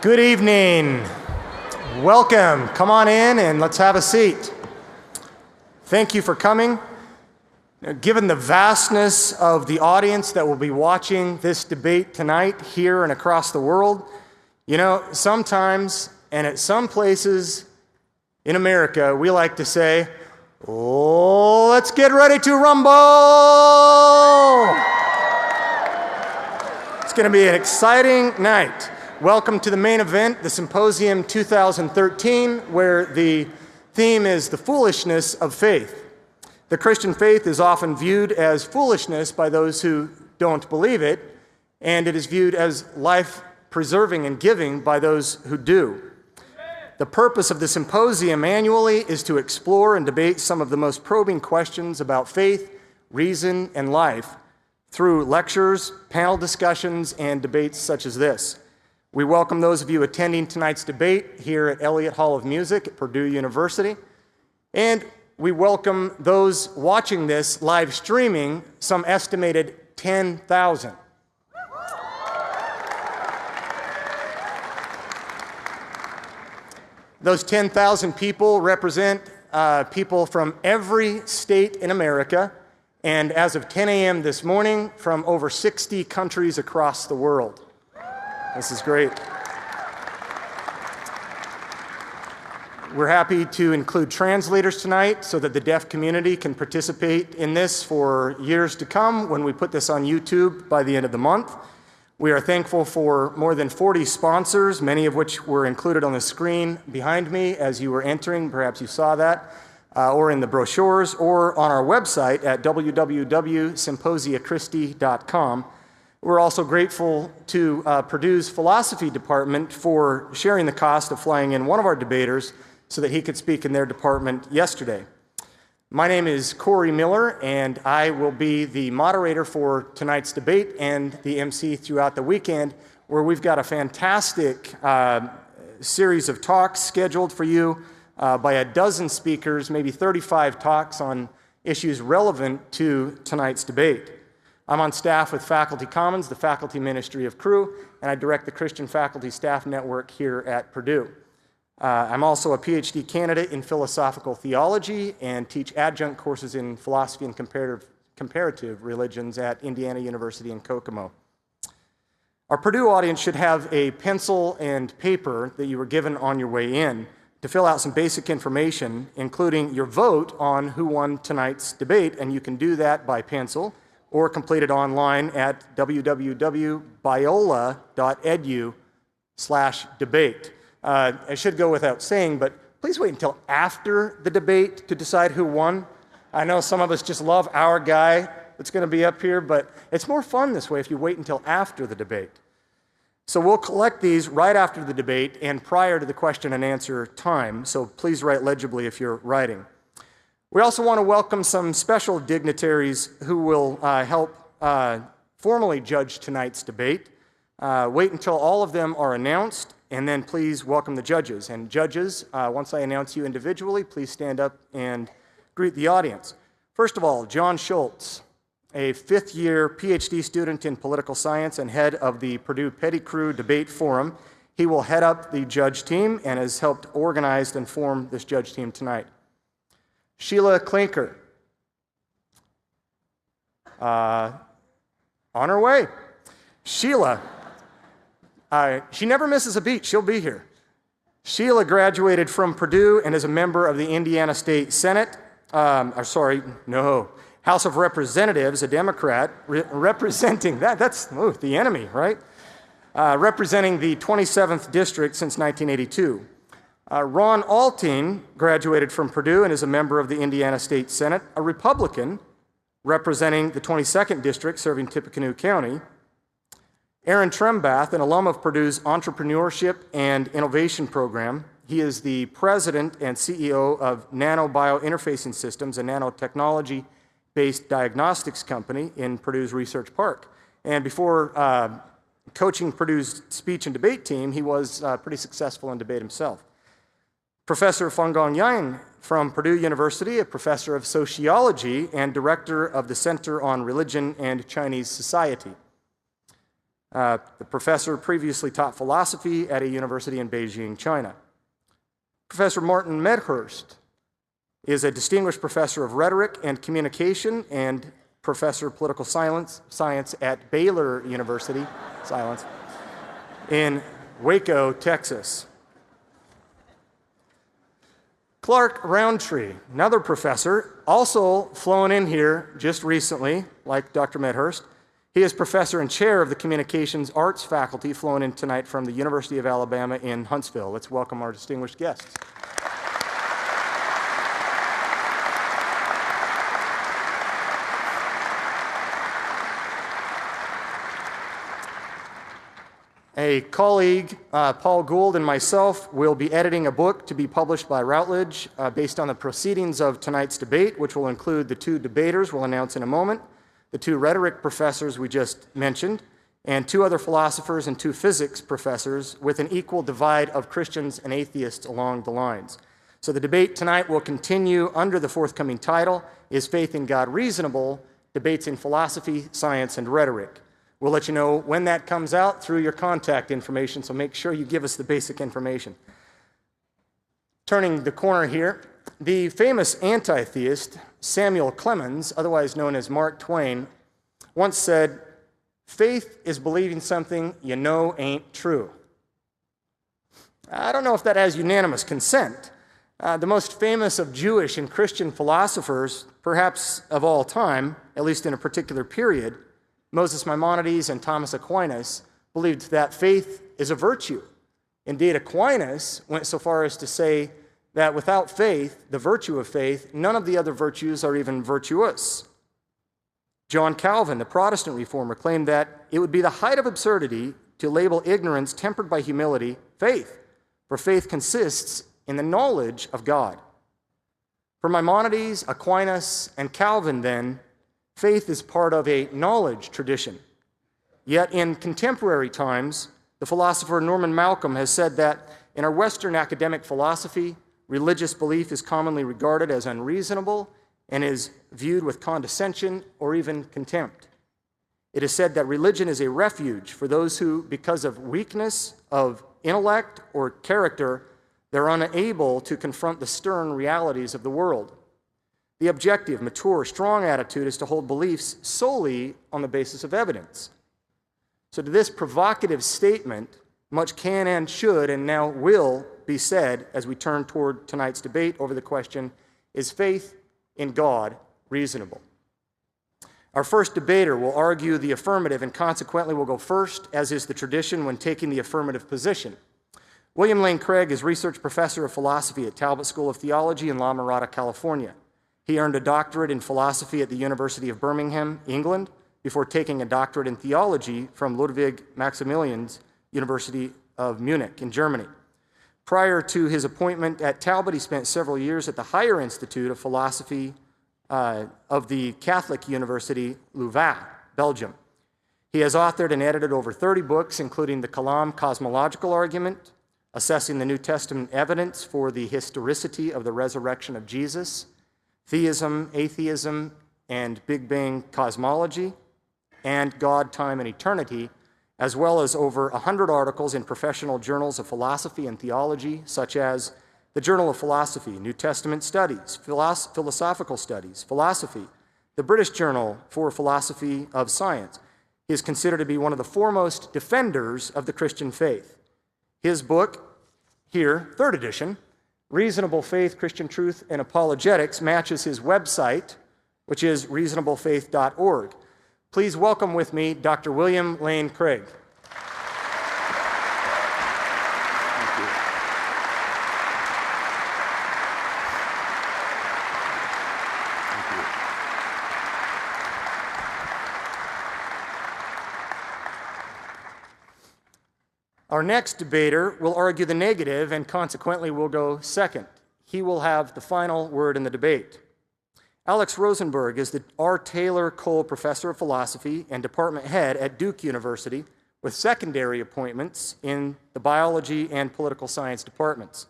Good evening. Welcome. Come on in and let's have a seat. Thank you for coming. Given the vastness of the audience that will be watching this debate tonight here and across the world, sometimes and at some places in America, we like to say, "Oh, let's get ready to rumble." It's going to be an exciting night. Welcome to the main event, the Symposium 2013, where the theme is the foolishness of faith. The Christian faith is often viewed as foolishness by those who don't believe it, and it is viewed as life-preserving and giving by those who do. The purpose of the symposium annually is to explore and debate some of the most probing questions about faith, reason, and life through lectures, panel discussions, and debates such as this. We welcome those of you attending tonight's debate here at Elliott Hall of Music at Purdue University, and we welcome those watching this live streaming, some estimated 10,000. Those 10,000 people represent people from every state in America, and as of 10 a.m. this morning, from over 60 countries across the world. This is great. We're happy to include translators tonight so that the deaf community can participate in this for years to come when we put this on YouTube by the end of the month. We are thankful for more than 40 sponsors, many of which were included on the screen behind me as you were entering. Perhaps you saw that, or in the brochures, or on our website at www.symposiachristi.com. We're also grateful to Purdue's philosophy department for sharing the cost of flying in one of our debaters so that he could speak in their department yesterday. My name is Corey Miller, and I will be the moderator for tonight's debate and the MC throughout the weekend, where we've got a fantastic series of talks scheduled for you by a dozen speakers, maybe 35 talks on issues relevant to tonight's debate. I'm on staff with Faculty Commons, the faculty ministry of Cru, and I direct the Christian Faculty Staff Network here at Purdue. I'm also a PhD candidate in philosophical theology and teach adjunct courses in philosophy and comparative religions at Indiana University in Kokomo. Our Purdue audience should have a pencil and paper that you were given on your way in to fill out some basic information, including your vote on who won tonight's debate, and you can do that by pencil or complete it online at www.biola.edu/debate. I should go without saying, but please wait until after the debate to decide who won. I know some of us just love our guy that's going to be up here, but it's more fun this way if you wait until after the debate. So we'll collect these right after the debate and prior to the question and answer time, so please write legibly if you're writing. We also want to welcome some special dignitaries who will help formally judge tonight's debate. Wait until all of them are announced, and then please welcome the judges. And judges, once I announce you individually, please stand up and greet the audience. First of all, John Schultz, a fifth-year PhD student in political science and head of the Purdue Petty-Crew Debate Forum. He will head up the judge team and has helped organize and form this judge team tonight. Sheila Klinker, on her way. Sheila, she never misses a beat. She'll be here. Sheila graduated from Purdue and is a member of the Indiana State Senate, House of Representatives, a Democrat, representing, that's the enemy, right? Representing the 27th District since 1982. Ron Alting graduated from Purdue and is a member of the Indiana State Senate, a Republican representing the 22nd District serving Tippecanoe County. Aaron Trembath, an alum of Purdue's Entrepreneurship and Innovation Program. He is the president and CEO of Nano Biointerfacing Systems, a nanotechnology-based diagnostics company in Purdue's Research Park. And before coaching Purdue's speech and debate team, he was pretty successful in debate himself. Professor Fenggong Yang from Purdue University, a professor of sociology and director of the Center on Religion and Chinese Society. The professor previously taught philosophy at a university in Beijing, China. Professor Martin Medhurst is a distinguished professor of rhetoric and communication and professor of political science at Baylor University, in Waco, Texas. Clark Roundtree, another professor, also flown in here just recently, like Dr. Medhurst. He is professor and chair of the Communications Arts faculty, flown in tonight from the University of Alabama in Huntsville. Let's welcome our distinguished guests. A colleague, Paul Gould, and myself will be editing a book to be published by Routledge based on the proceedings of tonight's debate, which will include the two debaters we'll announce in a moment, the two rhetoric professors we just mentioned, and two other philosophers and two physics professors with an equal divide of Christians and atheists along the lines. So the debate tonight will continue under the forthcoming title, Is Faith in God Reasonable? Debates in Philosophy, Science, and Rhetoric. We'll let you know when that comes out through your contact information, so make sure you give us the basic information. Turning the corner here, the famous anti-theist Samuel Clemens, otherwise known as Mark Twain, once said, "Faith is believing something you know ain't true." I don't know if that has unanimous consent. The most famous of Jewish and Christian philosophers, perhaps of all time, at least in a particular period, Moses Maimonides and Thomas Aquinas, believed that faith is a virtue. Indeed, Aquinas went so far as to say that without faith, the virtue of faith, none of the other virtues are even virtuous. John Calvin, the Protestant reformer, claimed that it would be the height of absurdity to label ignorance tempered by humility faith, for faith consists in the knowledge of God. For Maimonides, Aquinas, and Calvin, then, faith is part of a knowledge tradition. Yet in contemporary times, the philosopher Norman Malcolm has said that in our Western academic philosophy, religious belief is commonly regarded as unreasonable and is viewed with condescension or even contempt. It is said that religion is a refuge for those who, because of weakness of intellect or character, they're unable to confront the stern realities of the world. The objective, mature, strong attitude is to hold beliefs solely on the basis of evidence. So to this provocative statement, much can and should and now will be said as we turn toward tonight's debate over the question, is faith in God reasonable? Our first debater will argue the affirmative and consequently will go first, as is the tradition when taking the affirmative position. William Lane Craig is research professor of philosophy at Talbot School of Theology in La Mirada, California. He earned a doctorate in philosophy at the University of Birmingham, England, before taking a doctorate in theology from Ludwig Maximilian's University of Munich in Germany. Prior to his appointment at Talbot, he spent several years at the Higher Institute of Philosophy of the Catholic University Louvain, Belgium. He has authored and edited over 30 books, including the Kalam Cosmological Argument, Assessing the New Testament Evidence for the Historicity of the Resurrection of Jesus, Theism, Atheism, and Big Bang Cosmology, and God, Time, and Eternity, as well as over 100 articles in professional journals of philosophy and theology, such as the Journal of Philosophy, New Testament Studies, Philosophical Studies, Philosophy, the British Journal for Philosophy of Science. He is considered to be one of the foremost defenders of the Christian faith. His book, here, third edition, Reasonable Faith, Christian Truth, and Apologetics, matches his website, which is reasonablefaith.org. Please welcome with me Dr. William Lane Craig. Our next debater will argue the negative and consequently will go second. He will have the final word in the debate. Alex Rosenberg is the R. Taylor Cole Professor of Philosophy and Department Head at Duke University with secondary appointments in the Biology and Political Science departments.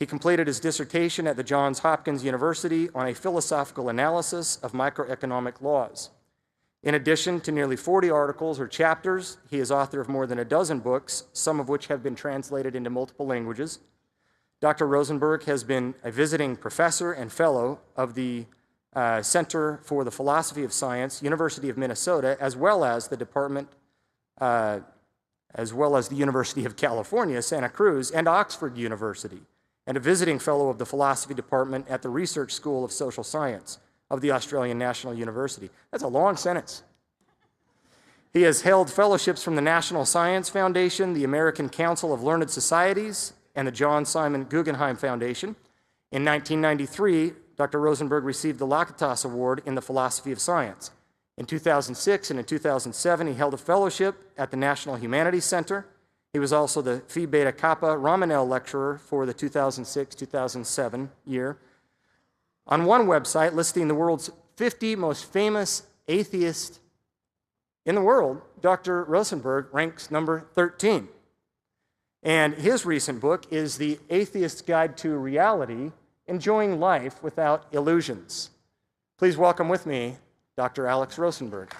He completed his dissertation at the Johns Hopkins University on a philosophical analysis of microeconomic laws. In addition to nearly 40 articles or chapters, he is author of more than a dozen books, some of which have been translated into multiple languages. Dr. Rosenberg has been a visiting professor and fellow of the Center for the Philosophy of Science, University of Minnesota, as well as the University of California, Santa Cruz, and Oxford University, and a visiting fellow of the Philosophy Department at the Research School of Social Science of the Australian National University. That's a long sentence. He has held fellowships from the National Science Foundation, the American Council of Learned Societies, and the John Simon Guggenheim Foundation. In 1993, Dr. Rosenberg received the Lakatos Award in the Philosophy of Science. In 2006 and in 2007, he held a fellowship at the National Humanities Center. He was also the Phi Beta Kappa Ramanel Lecturer for the 2006-2007 year. On one website listing the world's 50 most famous atheists in the world, Dr. Rosenberg ranks number 13. And his recent book is The Atheist's Guide to Reality, Enjoying Life Without Illusions. Please welcome with me Dr. Alex Rosenberg.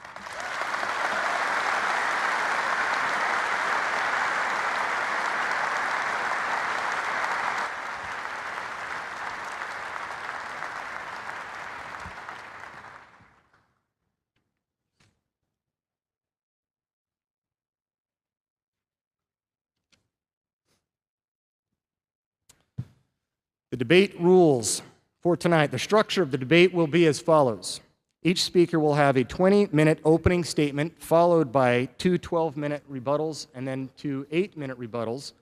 The debate rules for tonight. The structure of the debate will be as follows. Each speaker will have a 20-minute opening statement followed by two 12-minute rebuttals and then two 8-minute rebuttals.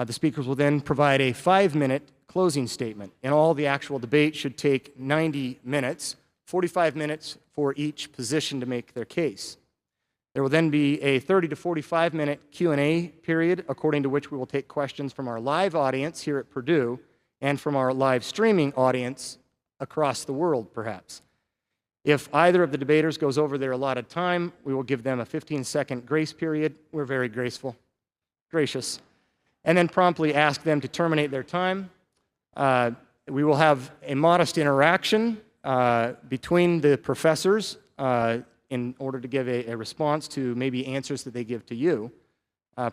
The speakers will then provide a 5-minute closing statement. In all, the actual debate should take 90 minutes, 45 minutes for each position to make their case. There will then be a 30 to 45-minute Q&A period, according to which we will take questions from our live audience here at Purdue and from our live streaming audience across the world, perhaps. If either of the debaters goes over their allotted time, we will give them a 15-second grace period. We're very gracious. And then promptly ask them to terminate their time. We will have a modest interaction between the professors in order to give a response to maybe answers that they give to you.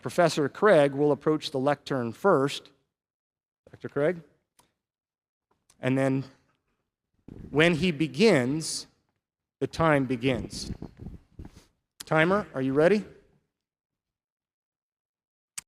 Professor Craig will approach the lectern first. Dr. Craig? And then when he begins, the time begins. Timer, are you ready?